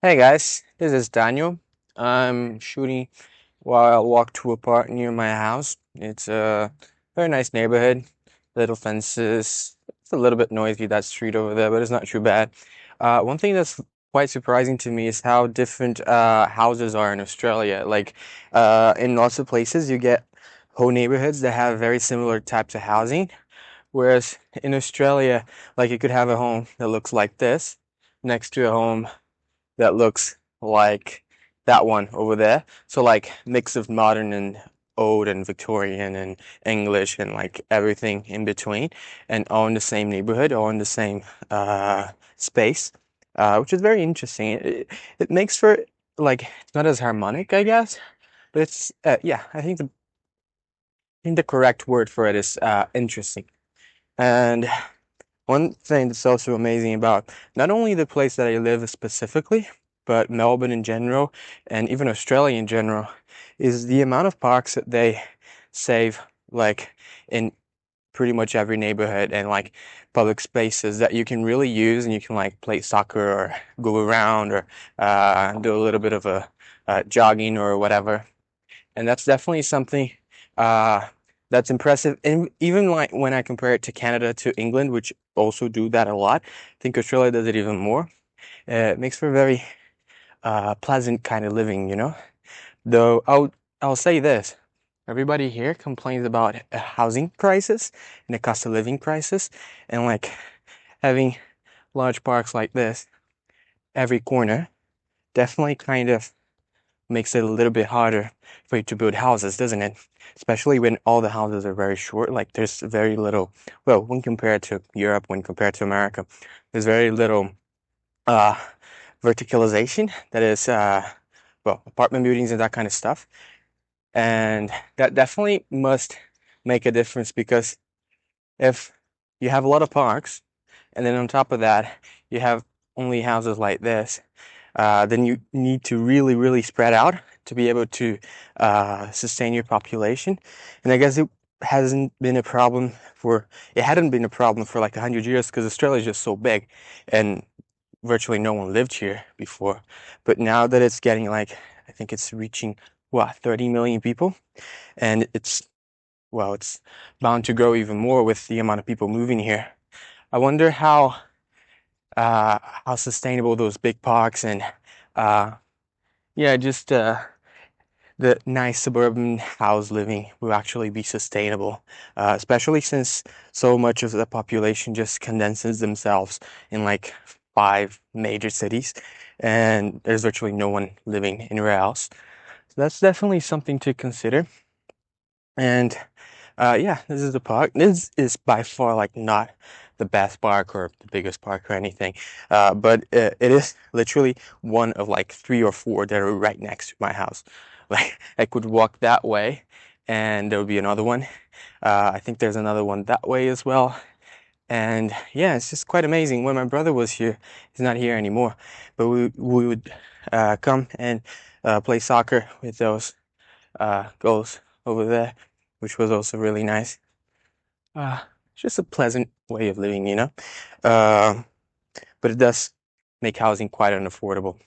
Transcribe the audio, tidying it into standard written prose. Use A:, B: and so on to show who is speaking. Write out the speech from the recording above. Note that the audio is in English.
A: Hey guys, this is Daniel. I'm shooting while I walk to a park near my house. It's a very nice neighborhood, little fences. It's a little bit noisy, that street over there, but it's not too bad. One thing that's quite surprising to me is how different houses are in Australia. In lots of places, you get whole neighborhoods that have very similar types of housing, whereas in Australia, like you could have a home that looks like this next to a home that looks like that one over there. So like mix of modern and old and Victorian and English and like everything in between, and all in the same neighborhood, all in the same space, which is very interesting. It makes for like it's not as harmonic, I guess, but it's yeah, I think the correct word for it is interesting. And one thing that's also amazing about not only the place that I live specifically, but Melbourne in general, and even Australia in general, is the amount of parks that they save, like in pretty much every neighborhood and like public spaces that you can really use and you can like play soccer or go around or do a little bit of a jogging or whatever. And that's definitely something uh, that's impressive. And even like when I compare it to Canada to England, which also do that a lot, I think Australia does it even more. It makes for a very pleasant kind of living, you know. Though I'll say this: everybody here complains about a housing crisis and a cost of living crisis, and like having large parks like this every corner definitely kind of makes it a little bit harder for you to build houses, doesn't it? Especially when all the houses are very short. Like there's very little, well, when compared to Europe, when compared to America, there's very little uh verticalization. That is well, apartment buildings and that kind of stuff. And that definitely must make a difference because if you have a lot of parks and then on top of that you have only houses like this, then you need to really, really spread out to be able to sustain your population. And I guess it hadn't been a problem for like 100 years because Australia is just so big and virtually no one lived here before. But now that it's getting like, I think it's reaching, what, 30 million people? And it's bound to grow even more with the amount of people moving here. I wonder uh, how sustainable those big parks and uh, yeah, just the nice suburban house living will actually be sustainable, especially since so much of the population just condenses themselves in like five major cities, and there's virtually no one living anywhere else. So that's definitely something to consider. And yeah, this is the park. This is by far like not the best park or the biggest park or anything, but it is literally one of like three or four that are right next to my house. Like I could walk that way, and there would be another one. I think there's another one that way as well. And yeah, it's just quite amazing. When my brother was here, he's not here anymore, but we would come and play soccer with those goals over there, which was also really nice. Uh, it's just a pleasant way of living, you know. Um, but it does make housing quite unaffordable.